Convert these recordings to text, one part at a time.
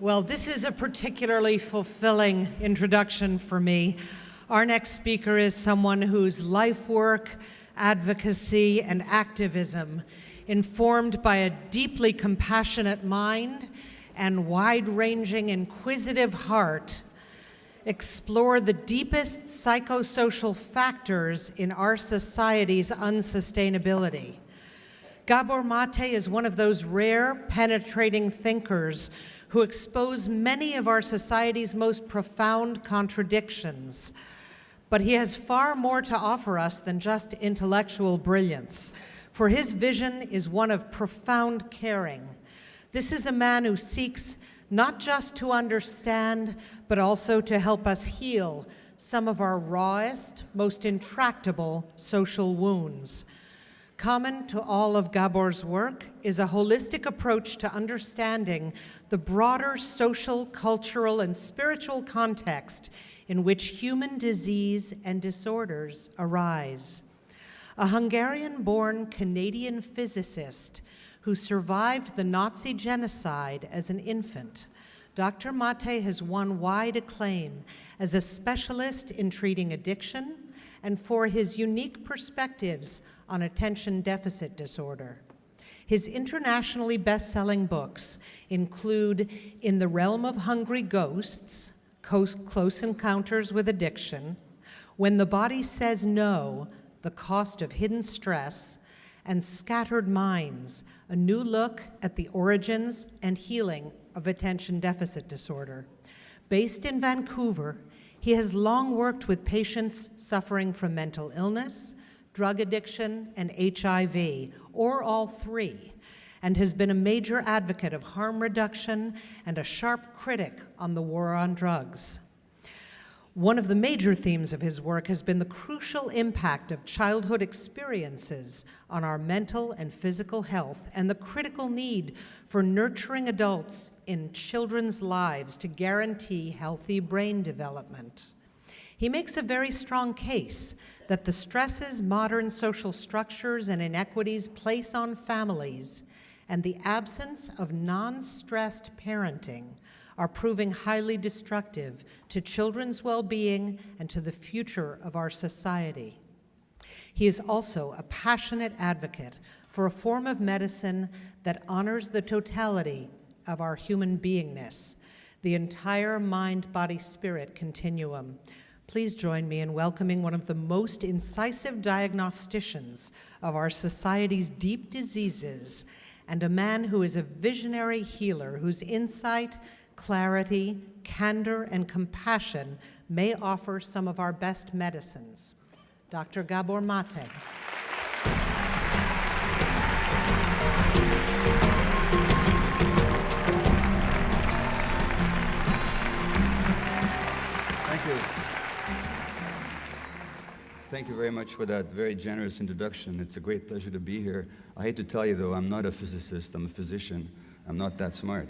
Well, this is a particularly fulfilling introduction for me. Our next speaker is someone whose life work, advocacy, and activism, informed by a deeply compassionate mind and wide-ranging inquisitive heart, explore the deepest psychosocial factors in our society's unsustainability. Gabor Maté is one of those rare, penetrating thinkers who expose many of our society's most profound contradictions. But he has far more to offer us than just intellectual brilliance, for his vision is one of profound caring. This is a man who seeks not just to understand, but also to help us heal some of our rawest, most intractable social wounds. Common to all of Gabor's work is a holistic approach to understanding the broader social, cultural, and spiritual context in which human disease and disorders arise. A Hungarian-born Canadian physicist who survived the Nazi genocide as an infant, Dr. Maté has won wide acclaim as a specialist in treating addiction and for his unique perspectives on attention deficit disorder. His internationally best-selling books include In the Realm of Hungry Ghosts, Close Encounters with Addiction, When the Body Says No, The Cost of Hidden Stress, and Scattered Minds, a new look at the origins and healing of attention deficit disorder. Based in Vancouver, he has long worked with patients suffering from mental illness, drug addiction, and HIV, or all three, and has been a major advocate of harm reduction and a sharp critic on the war on drugs. One of the major themes of his work has been the crucial impact of childhood experiences on our mental and physical health and the critical need for nurturing adults in children's lives to guarantee healthy brain development. He makes a very strong case that the stresses modern social structures and inequities place on families and the absence of non-stressed parenting are proving highly destructive to children's well-being and to the future of our society. He is also a passionate advocate for a form of medicine that honors the totality of our human beingness, the entire mind-body-spirit continuum. Please join me in welcoming one of the most incisive diagnosticians of our society's deep diseases, and a man who is a visionary healer whose insight, clarity, candor, and compassion may offer some of our best medicines. Dr. Gabor Maté. Thank you. Thank you very much for that very generous introduction. It's a great pleasure to be here. I hate to tell you, though, I'm not a physicist, I'm a physician. I'm not that smart.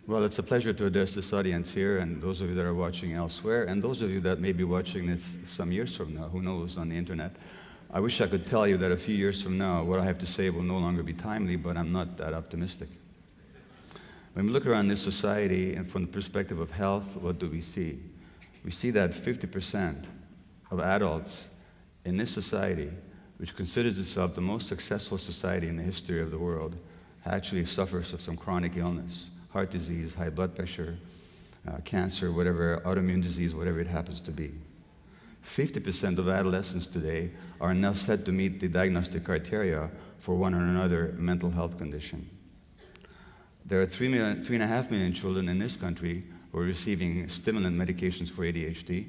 Well, it's a pleasure to address this audience here, and those of you that are watching elsewhere, and those of you that may be watching this some years from now, who knows, on the internet. I wish I could tell you that a few years from now, what I have to say will no longer be timely, but I'm not that optimistic. When we look around this society, and from the perspective of health, what do we see? We see that 50% of adults in this society, which considers itself the most successful society in the history of the world, actually suffers of some chronic illness. Heart disease, high blood pressure, cancer, whatever, autoimmune disease, whatever it happens to be. 50% of adolescents today are now set to meet the diagnostic criteria for one or another mental health condition. There are 3.5 million children in this country who are receiving stimulant medications for ADHD.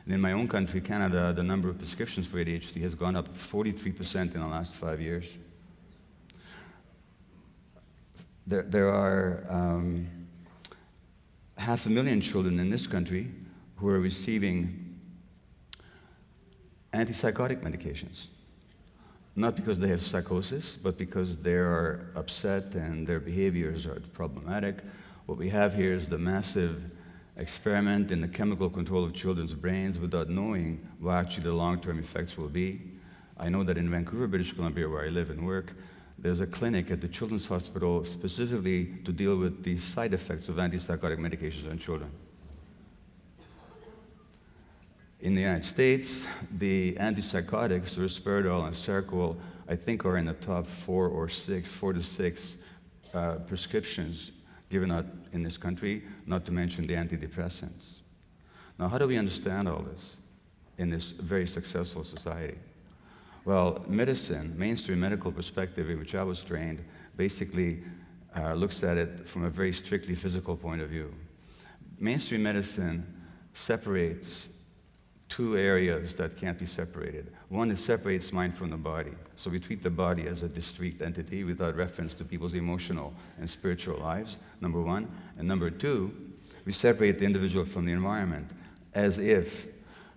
And in my own country, Canada, the number of prescriptions for ADHD has gone up 43% in the last 5 years. There are 500,000 children in this country who are receiving antipsychotic medications. Not because they have psychosis, but because they are upset and their behaviors are problematic. What we have here is the massive experiment in the chemical control of children's brains without knowing what actually the long-term effects will be. I know that in Vancouver, British Columbia, where I live and work, there's a clinic at the Children's Hospital specifically to deal with the side effects of antipsychotic medications on children. In the United States, the antipsychotics, risperidone and Seroquel, I think are in the top 4 to 6 prescriptions given out in this country, not to mention the antidepressants. Now, how do we understand all this in this very successful society? Well, medicine, mainstream medical perspective in which I was trained, basically looks at it from a very strictly physical point of view. Mainstream medicine separates two areas that can't be separated. One, it separates mind from the body. So we treat the body as a discrete entity without reference to people's emotional and spiritual lives, number one. And number two, we separate the individual from the environment as if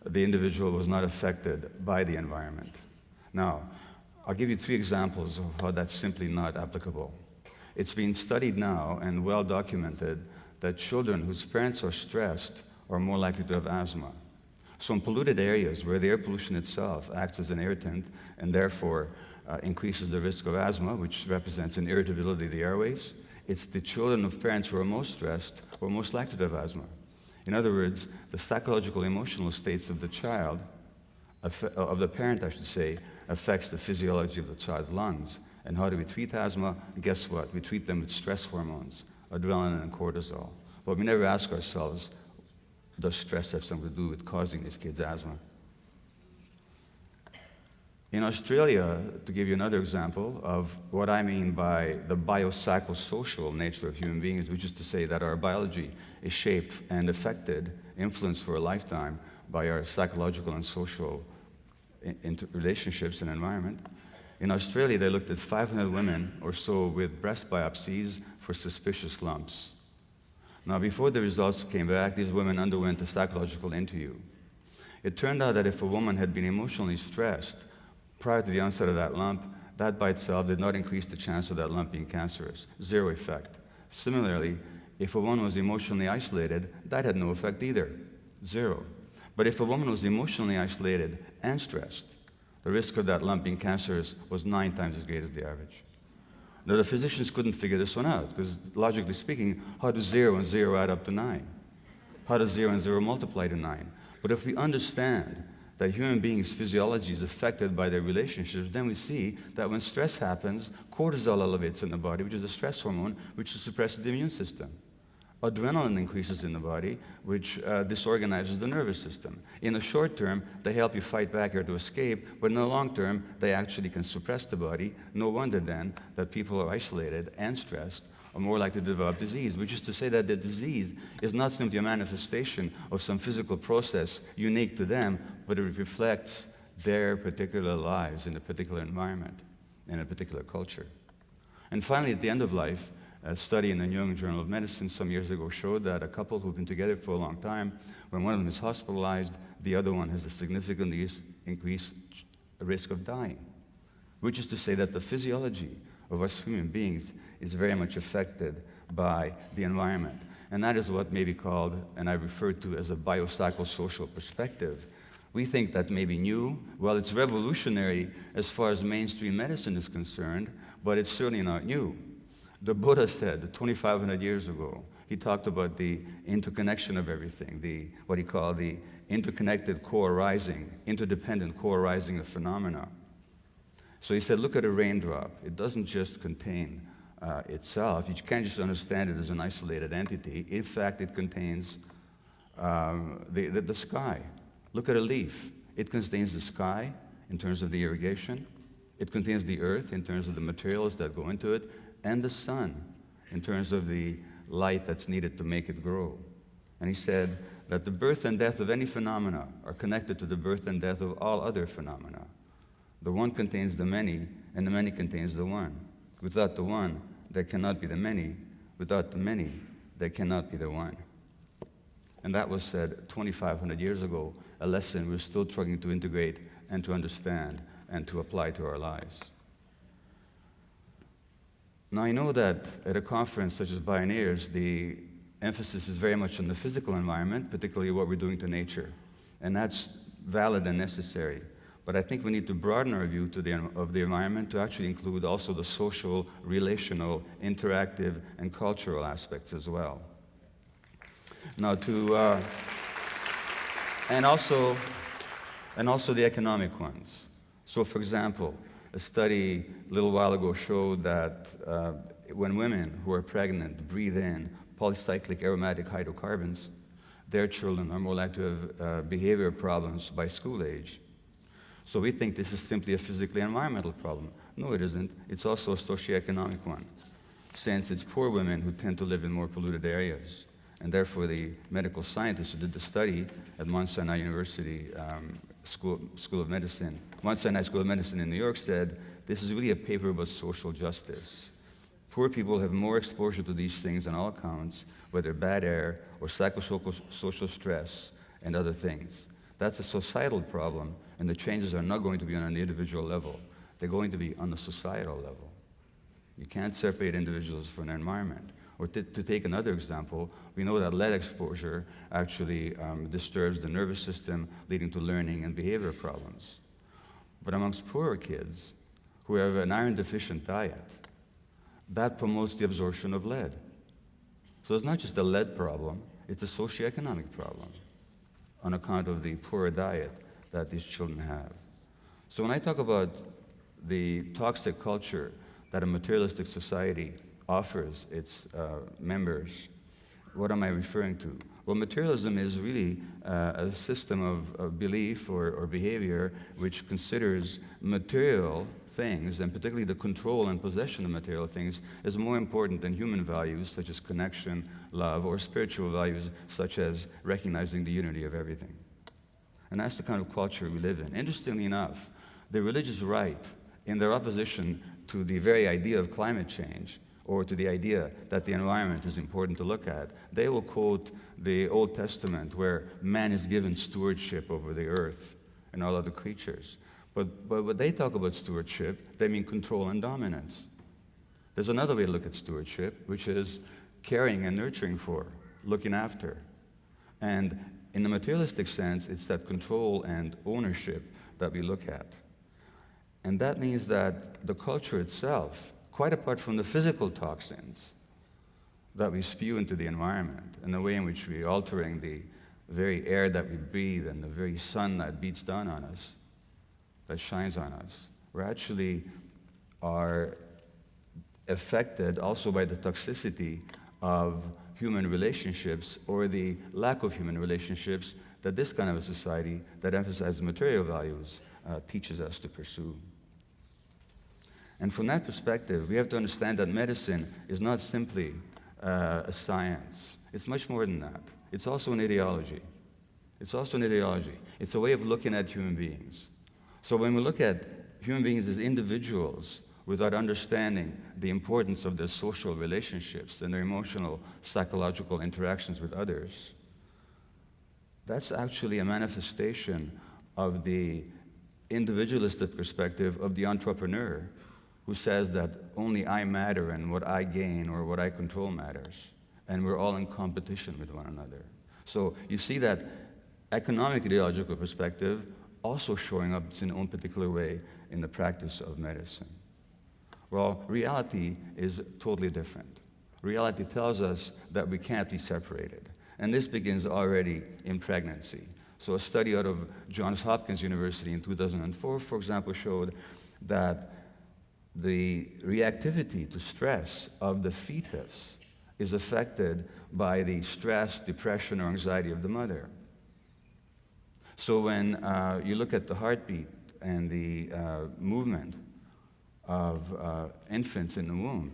the individual was not affected by the environment. Now, I'll give you 3 examples of how that's simply not applicable. It's been studied now and well documented that children whose parents are stressed are more likely to have asthma. So in polluted areas where the air pollution itself acts as an irritant and therefore increases the risk of asthma, which represents an irritability of the airways, it's the children of parents who are most stressed who are most likely to have asthma. In other words, the psychological emotional states of the child, of the parent I should say, affects the physiology of the child's lungs. And how do we treat asthma? Guess what? We treat them with stress hormones, adrenaline and cortisol. But we never ask ourselves, does stress have something to do with causing these kids asthma? In Australia, to give you another example of what I mean by the biopsychosocial nature of human beings, which is to say that our biology is shaped and affected, influenced for a lifetime by our psychological and social relationships and environment. In Australia, they looked at 500 women or so with breast biopsies for suspicious lumps. Now, before the results came back, these women underwent a psychological interview. It turned out that if a woman had been emotionally stressed prior to the onset of that lump, that by itself did not increase the chance of that lump being cancerous. 0 effect. Similarly, if a woman was emotionally isolated, that had no effect either. 0. But if a woman was emotionally isolated and stressed, the risk of that lump being cancerous was 9 times as great as the average. Now, the physicians couldn't figure this one out, because logically speaking, how do 0 and 0 add up to 9? How does 0 and 0 multiply to 9? But if we understand that human beings' physiology is affected by their relationships, then we see that when stress happens, cortisol elevates in the body, which is a stress hormone, which suppresses the immune system. Adrenaline increases in the body, which disorganizes the nervous system. In the short term, they help you fight back or to escape, but in the long term, they actually can suppress the body. No wonder then that people who are isolated and stressed are more likely to develop disease, which is to say that the disease is not simply a manifestation of some physical process unique to them, but it reflects their particular lives in a particular environment, in a particular culture. And finally, at the end of life, a study in the New England Journal of Medicine some years ago showed that a couple who've been together for a long time, when one of them is hospitalized, the other one has a significantly increased risk of dying, which is to say that the physiology of us human beings is very much affected by the environment. And that is what may be called, and I refer to as a biopsychosocial perspective. We think that may be new. Well, it's revolutionary as far as mainstream medicine is concerned, but it's certainly not new. The Buddha said 2,500 years ago, he talked about the interconnection of everything, what he called the interconnected co-arising, interdependent co-arising of phenomena. So he said, look at a raindrop. It doesn't just contain itself. You can't just understand it as an isolated entity. In fact, it contains the sky. Look at a leaf. It contains the sky in terms of the irrigation. It contains the earth in terms of the materials that go into it, and the sun in terms of the light that's needed to make it grow. And he said that the birth and death of any phenomena are connected to the birth and death of all other phenomena. The one contains the many, and the many contains the one. Without the one, there cannot be the many. Without the many, there cannot be the one. And that was said 2,500 years ago, a lesson we're still trying to integrate and to understand and to apply to our lives. Now, I know that at a conference such as Pioneers, the emphasis is very much on the physical environment, particularly what we're doing to nature. And that's valid and necessary. But I think we need to broaden our view of the environment to actually include also the social, relational, interactive, and cultural aspects as well. Now and also the economic ones. So for example, a study a little while ago showed that when women who are pregnant breathe in polycyclic aromatic hydrocarbons, their children are more likely to have behavior problems by school age. So we think this is simply a physically environmental problem. No, it isn't. It's also a socioeconomic one, since it's poor women who tend to live in more polluted areas. And therefore, the medical scientists who did the study at Mount Sinai University School of Medicine, Mount Sinai School of Medicine in New York said, this is really a paper about social justice. Poor people have more exposure to these things on all accounts, whether bad air or psychosocial stress and other things. That's a societal problem, and the changes are not going to be on an individual level. They're going to be on a societal level. You can't separate individuals from their environment. Or to take another example, we know that lead exposure actually disturbs the nervous system, leading to learning and behavior problems. But amongst poorer kids who have an iron-deficient diet, that promotes the absorption of lead. So it's not just a lead problem, it's a socioeconomic problem on account of the poorer diet that these children have. So when I talk about the toxic culture that a materialistic society offers its members, what am I referring to? Well, materialism is really a system of belief or behavior which considers material things, and particularly the control and possession of material things, as more important than human values such as connection, love, or spiritual values such as recognizing the unity of everything. And that's the kind of culture we live in. Interestingly enough, the religious right, in their opposition to the very idea of climate change, or to the idea that the environment is important to look at, they will quote the Old Testament where man is given stewardship over the earth and all other creatures. But when they talk about stewardship, they mean control and dominance. There's another way to look at stewardship, which is caring and nurturing for, looking after. And in the materialistic sense, it's that control and ownership that we look at. And that means that the culture itself, quite apart from the physical toxins that we spew into the environment and the way in which we're altering the very air that we breathe and the very sun that beats down on us, that shines on us, we actually are affected also by the toxicity of human relationships or the lack of human relationships that this kind of a society that emphasizes material values teaches us to pursue. And from that perspective, we have to understand that medicine is not simply a science. It's much more than that. It's also an ideology. It's also an ideology. It's a way of looking at human beings. So when we look at human beings as individuals without understanding the importance of their social relationships and their emotional, psychological interactions with others, that's actually a manifestation of the individualistic perspective of the entrepreneur who says that only I matter and what I gain or what I control matters, and we're all in competition with one another. So you see that economic ideological perspective also showing up in its own particular way in the practice of medicine. Well, reality is totally different. Reality tells us that we can't be separated, and this begins already in pregnancy. So a study out of Johns Hopkins University in 2004, for example, showed that the reactivity to stress of the fetus is affected by the stress, depression, or anxiety of the mother. So when you look at the heartbeat and the movement of infants in the womb,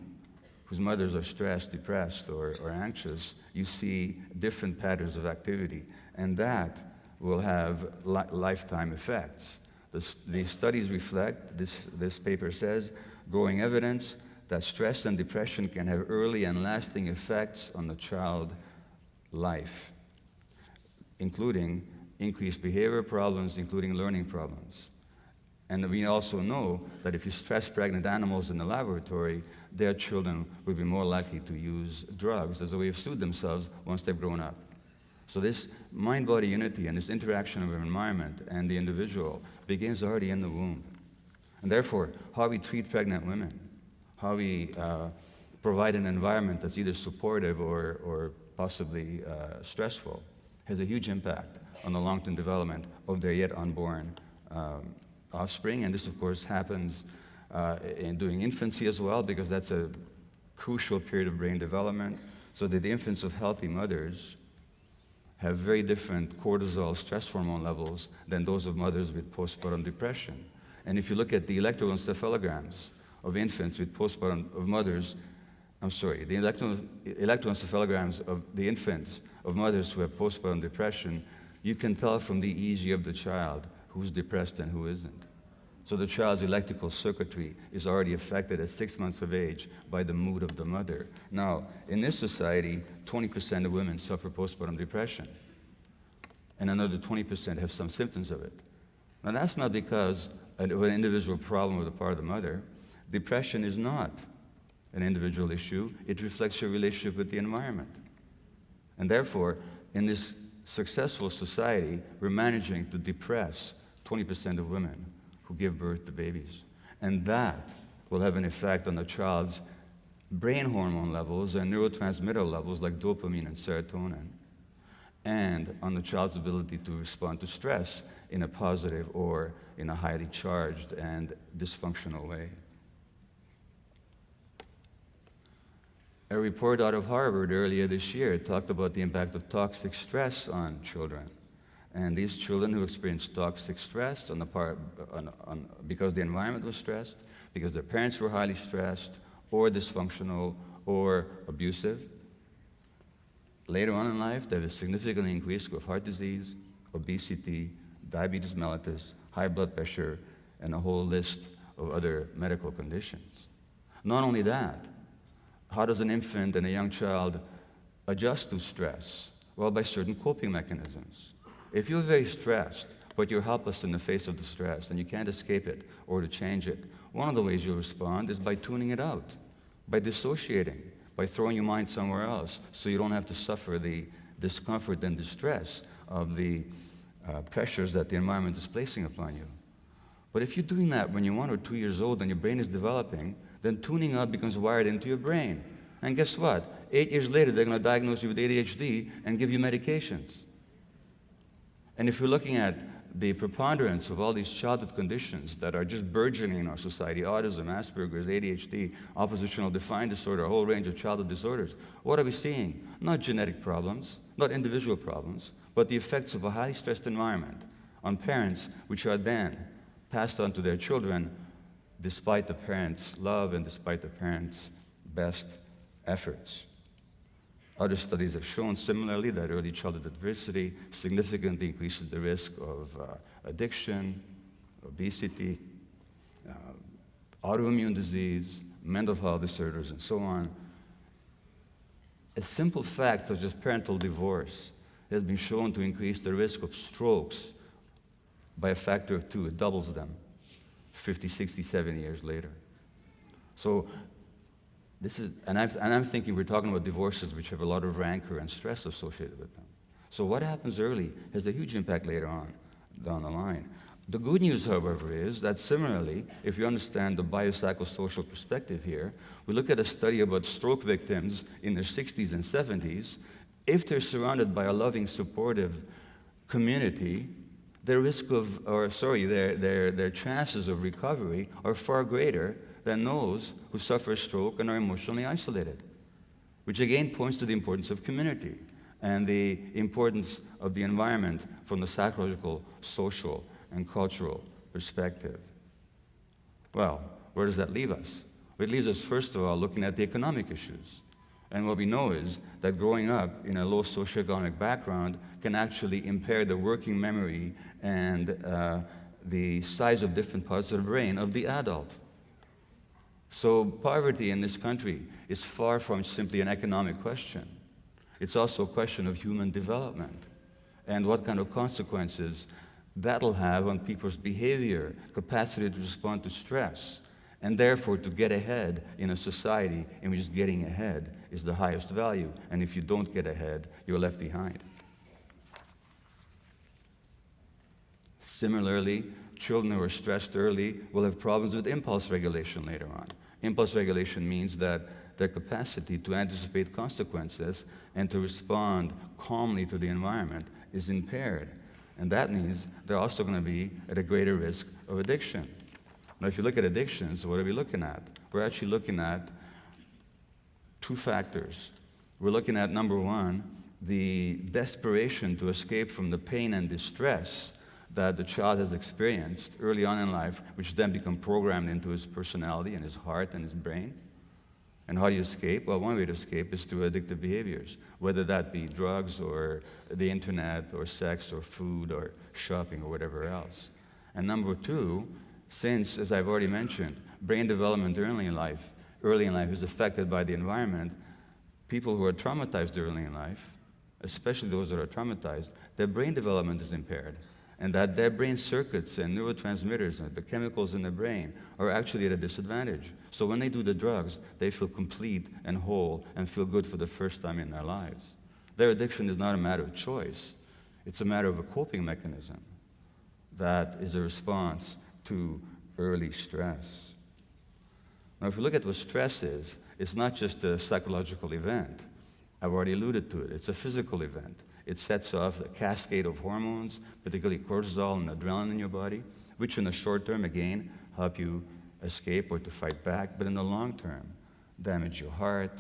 whose mothers are stressed, depressed, or anxious, you see different patterns of activity, and that will have lifetime effects. The studies reflect, this paper says, growing evidence that stress and depression can have early and lasting effects on the child life, including increased behavior problems, including learning problems. And we also know that if you stress pregnant animals in the laboratory, their children will be more likely to use drugs as a way of soothe themselves once they've grown up. So this mind-body unity and this interaction of our environment and the individual begins already in the womb. And therefore, how we treat pregnant women, how we provide an environment that's either supportive or possibly stressful, has a huge impact on the long-term development of their yet unborn offspring. And this, of course, happens during infancy as well, because that's a crucial period of brain development, so that the infants of healthy mothers have very different cortisol stress hormone levels than those of mothers with postpartum depression. And if you look at the electroencephalograms of infants with postpartum, of mothers, I'm sorry, the electroencephalograms of the infants of mothers who have postpartum depression, you can tell from the EEG of the child who's depressed and who isn't. So the child's electrical circuitry is already affected at 6 months of age by the mood of the mother. Now, in this society, 20% of women suffer postpartum depression, and another 20% have some symptoms of it. Now, that's not because of an individual problem on the part of the mother. Depression is not an individual issue. It reflects your relationship with the environment. And therefore, in this successful society, we're managing to depress 20% of women who give birth to babies. And that will have an effect on the child's brain hormone levels and neurotransmitter levels like dopamine and serotonin, and on the child's ability to respond to stress in a positive or in a highly charged and dysfunctional way. A report out of Harvard earlier this year talked about the impact of toxic stress on children. And these children who experienced toxic stress because the environment was stressed, because their parents were highly stressed, or dysfunctional, or abusive, later on in life, they have a significantly increased risk of heart disease, obesity, diabetes mellitus, high blood pressure, and a whole list of other medical conditions. Not only that, how does an infant and a young child adjust to stress? Well, by certain coping mechanisms. If you're very stressed, but you're helpless in the face of the stress and you can't escape it or to change it, one of the ways you'll respond is by tuning it out, by dissociating, by throwing your mind somewhere else so you don't have to suffer the discomfort and distress of the pressures that the environment is placing upon you. But if you're doing that when you're 1 or 2 years old and your brain is developing, then tuning out becomes wired into your brain. And guess what? 8 years later, they're going to diagnose you with ADHD and give you medications. And if you're looking at the preponderance of all these childhood conditions that are just burgeoning in our society, autism, Asperger's, ADHD, oppositional defiant disorder, a whole range of childhood disorders, what are we seeing? Not genetic problems, not individual problems, but the effects of a highly stressed environment on parents, which are then passed on to their children despite the parents' love and despite the parents' best efforts. Other studies have shown similarly that early childhood adversity significantly increases the risk of addiction, obesity, autoimmune disease, mental health disorders, and so on. A simple fact such as parental divorce has been shown to increase the risk of strokes by a factor of 2. It doubles them 50, 60, 70 years later. So I'm thinking we're talking about divorces which have a lot of rancor and stress associated with them. So what happens early has a huge impact later on down the line. The good news, however, is that similarly, if you understand the biopsychosocial perspective here, we look at a study about stroke victims in their 60s and 70s. If they're surrounded by a loving, supportive community, their chances of recovery are far greater than those who suffer stroke and are emotionally isolated, which again points to the importance of community and the importance of the environment from the psychological, social, and cultural perspective. Well, where does that leave us? Well, it leaves us, first of all, looking at the economic issues. And what we know is that growing up in a low socioeconomic background can actually impair the working memory and the size of different parts of the brain of the adult. So poverty in this country is far from simply an economic question. It's also a question of human development and what kind of consequences that'll have on people's behavior, capacity to respond to stress, and therefore to get ahead in a society in which getting ahead is the highest value. And if you don't get ahead, you're left behind. Similarly, children who are stressed early will have problems with impulse regulation later on. Impulse regulation means that their capacity to anticipate consequences and to respond calmly to the environment is impaired. And that means they're also going to be at a greater risk of addiction. Now, if you look at addictions, what are we looking at? We're actually looking at two factors. We're looking at, number one, the desperation to escape from the pain and distress that the child has experienced early on in life, which then become programmed into his personality and his heart and his brain. And how do you escape? Well, one way to escape is through addictive behaviors, whether that be drugs or the internet or sex or food or shopping or whatever else. And number two, since, as I've already mentioned, brain development early in life is affected by the environment, people who are traumatized early in life, especially those that are traumatized, their brain development is impaired. And that their brain circuits and neurotransmitters, the chemicals in the brain, are actually at a disadvantage. So when they do the drugs, they feel complete and whole and feel good for the first time in their lives. Their addiction is not a matter of choice. It's a matter of a coping mechanism that is a response to early stress. Now, if we look at what stress is, it's not just a psychological event. I've already alluded to it. It's a physical event. It sets off a cascade of hormones, particularly cortisol and adrenaline in your body, which in the short term, again, help you escape or to fight back, but in the long term, damage your heart,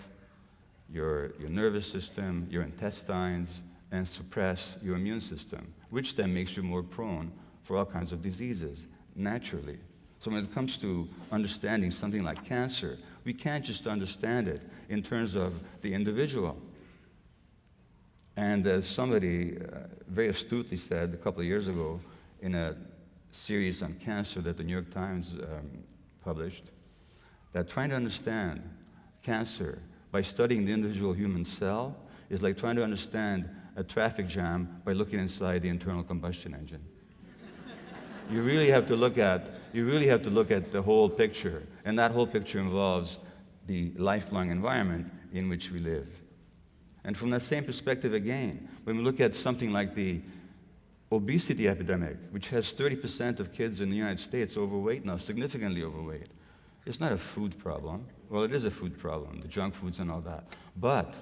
your nervous system, your intestines, and suppress your immune system, which then makes you more prone for all kinds of diseases, naturally. So when it comes to understanding something like cancer, we can't just understand it in terms of the individual. And as somebody very astutely said a couple of years ago in a series on cancer that the New York Times published, that trying to understand cancer by studying the individual human cell is like trying to understand a traffic jam by looking inside the internal combustion engine. You really have to look at the whole picture, and that whole picture involves the lifelong environment in which we live. And from that same perspective again, when we look at something like the obesity epidemic, which has 30% of kids in the United States overweight now, significantly overweight, it's not a food problem. Well, it is a food problem, the junk foods and all that. But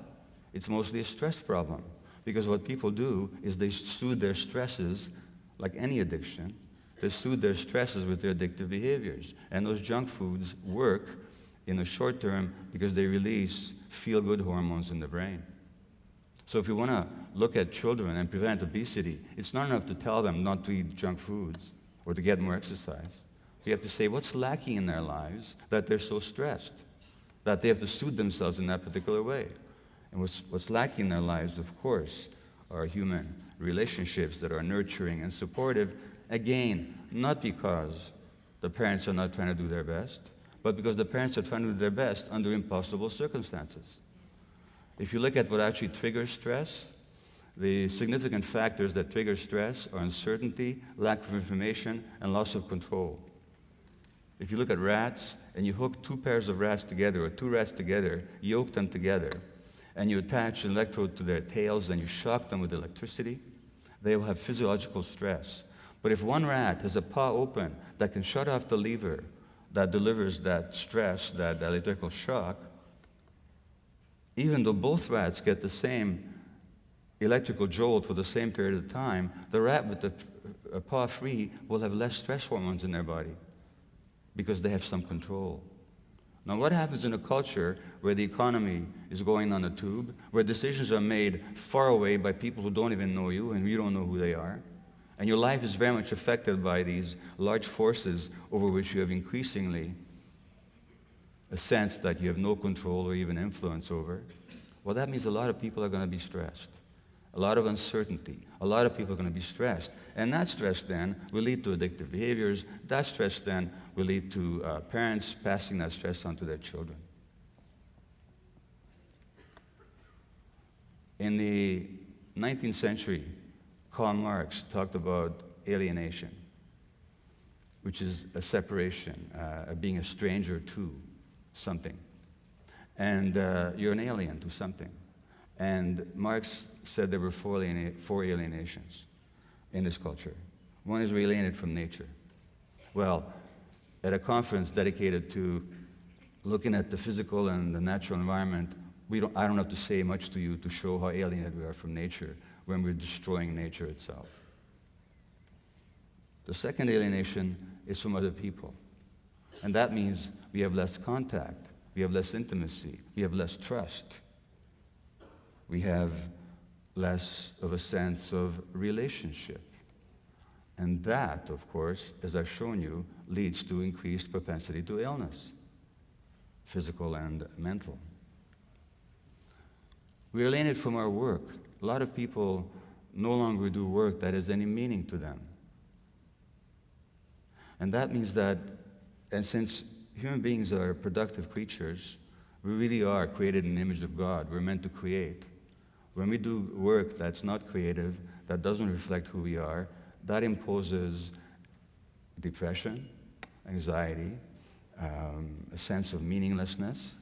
it's mostly a stress problem, because what people do is they soothe their stresses, like any addiction, they soothe their stresses with their addictive behaviors. And those junk foods work in the short term because they release feel-good hormones in the brain. So if you want to look at children and prevent obesity, it's not enough to tell them not to eat junk foods or to get more exercise. You have to say what's lacking in their lives that they're so stressed, that they have to soothe themselves in that particular way. And what's lacking in their lives, of course, are human relationships that are nurturing and supportive, again, not because the parents are not trying to do their best, but because the parents are trying to do their best under impossible circumstances. If you look at what actually triggers stress, the significant factors that trigger stress are uncertainty, lack of information, and loss of control. If you look at rats and you hook two pairs of rats together or two rats together, you yoke them together, and you attach an electrode to their tails and you shock them with electricity, they will have physiological stress. But if one rat has a paw open that can shut off the lever that delivers that stress, that electrical shock, even though both rats get the same electrical jolt for the same period of time, the rat with the paw free will have less stress hormones in their body because they have some control. Now, what happens in a culture where the economy is going on a tube, where decisions are made far away by people who don't even know you and you don't know who they are, and your life is very much affected by these large forces over which you have increasingly a sense that you have no control or even influence over, well, that means a lot of people are going to be stressed. A lot of uncertainty. A lot of people are going to be stressed. And that stress then will lead to addictive behaviors. That stress then will lead to parents passing that stress on to their children. In the 19th century, Karl Marx talked about alienation, which is a separation, being a stranger to something. And you're an alien to something. And Marx said there were four alienations in this culture. one is we're alienated from nature. Well, at a conference dedicated to looking at the physical and the natural environment, I don't have to say much to you to show how alienated we are from nature when we're destroying nature itself. The second alienation is from other people. And that means we have less contact, we have less intimacy, we have less trust. We have less of a sense of relationship. And that, of course, as I've shown you, leads to increased propensity to illness, physical and mental. We're alienated from our work. A lot of people no longer do work that has any meaning to them. And that means that, and since human beings are productive creatures, we really are created in the image of God. We're meant to create. When we do work that's not creative, that doesn't reflect who we are, that imposes depression, anxiety, a sense of meaninglessness.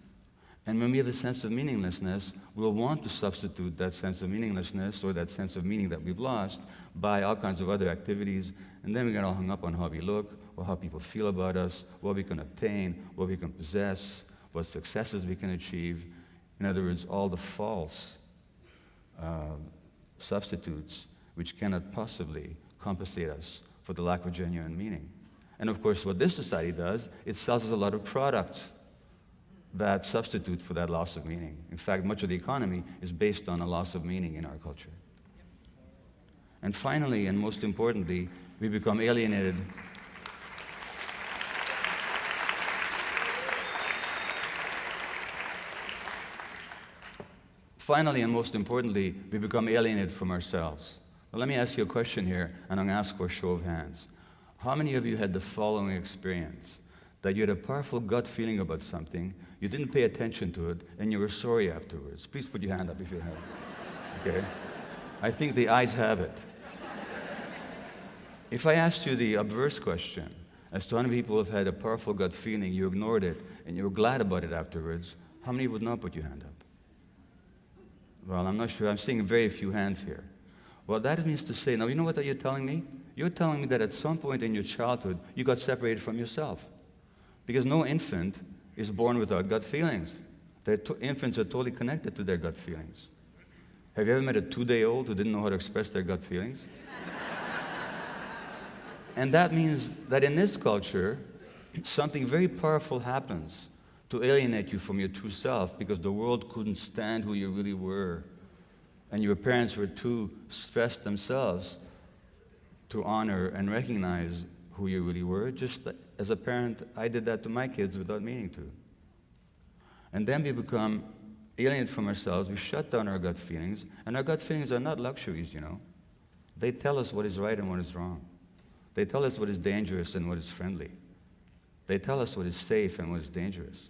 And when we have a sense of meaninglessness, we'll want to substitute that sense of meaninglessness or that sense of meaning that we've lost by all kinds of other activities, and then we get all hung up on how we look, or how people feel about us, what we can obtain, what we can possess, what successes we can achieve. In other words, all the false substitutes which cannot possibly compensate us for the lack of genuine meaning. And of course, what this society does, it sells us a lot of products that substitute for that loss of meaning. In fact, much of the economy is based on a loss of meaning in our culture. And finally, and most importantly, we become alienated. Finally, and most importantly, we become alienated from ourselves. Well, let me ask you a question here, and I'm going to ask for a show of hands. How many of you had the following experience? That you had a powerful gut feeling about something, you didn't pay attention to it, and you were sorry afterwards? Please put your hand up if you have. Okay? I think the ayes have it. If I asked you the obverse question, as to how many people have had a powerful gut feeling, you ignored it, and you were glad about it afterwards, how many would not put your hand up? Well, I'm not sure. I'm seeing very few hands here. Well, that means to say, now you know what you're telling me? You're telling me that at some point in your childhood, you got separated from yourself. Because no infant is born without gut feelings. Infants are totally connected to their gut feelings. Have you ever met a 2-day-old who didn't know how to express their gut feelings? And that means that in this culture, something very powerful happens to alienate you from your true self because the world couldn't stand who you really were. And your parents were too stressed themselves to honor and recognize who you really were. Just as a parent, I did that to my kids without meaning to. And then we become alienated from ourselves. We shut down our gut feelings. And our gut feelings are not luxuries, you know. They tell us what is right and what is wrong. They tell us what is dangerous and what is friendly. They tell us what is safe and what is dangerous.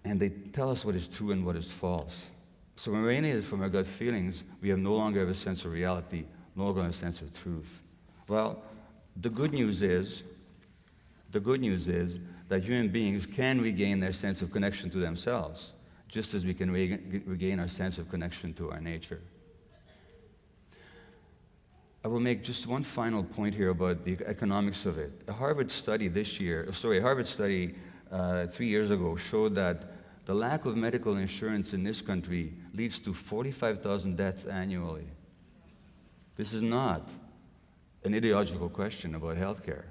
And they tell us what is true and what is false. So when we're alienated from our gut feelings, we no longer have a sense of reality, no longer have a sense of truth. Well, the good news is that human beings can regain their sense of connection to themselves, just as we can regain our sense of connection to our nature. I will make just one final point here about the economics of it. A Harvard study 3 years ago showed that the lack of medical insurance in this country leads to 45,000 deaths annually. This is not an ideological question about healthcare.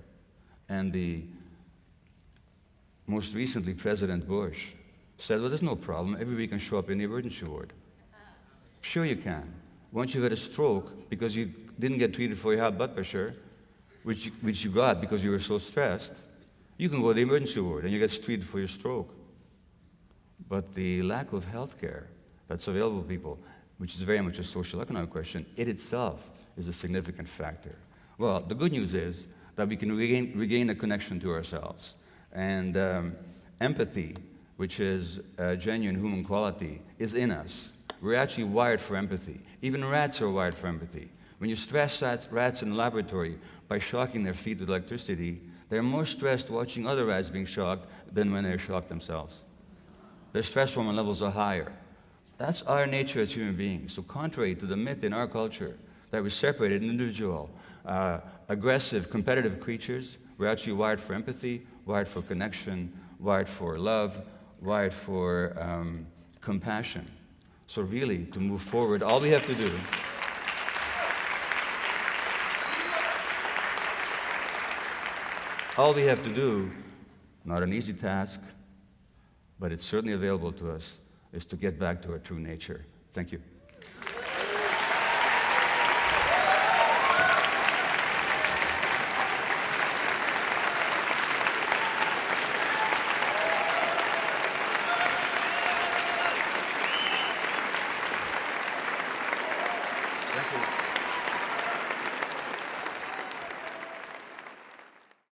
And most recently, President Bush said, well, there's no problem. Everybody can show up in the emergency ward. Sure you can. Once you've had a stroke because you didn't get treated for your high blood pressure, which you got because you were so stressed, you can go to the emergency ward and you get treated for your stroke. But the lack of health care that's available to people, which is very much a social economic question, it itself is a significant factor. Well, the good news is that we can regain a connection to ourselves. And empathy, which is a genuine human quality, is in us. We're actually wired for empathy. Even rats are wired for empathy. When you stress rats in the laboratory by shocking their feet with electricity, they're more stressed watching other rats being shocked than when they're shocked themselves. Their stress hormone levels are higher. That's our nature as human beings. So contrary to the myth in our culture that we're separated individual, aggressive, competitive creatures. We're actually wired for empathy, wired for connection, wired for love, wired for compassion. So really, to move forward, all we have to do not an easy task, but it's certainly available to us, is to get back to our true nature. Thank you.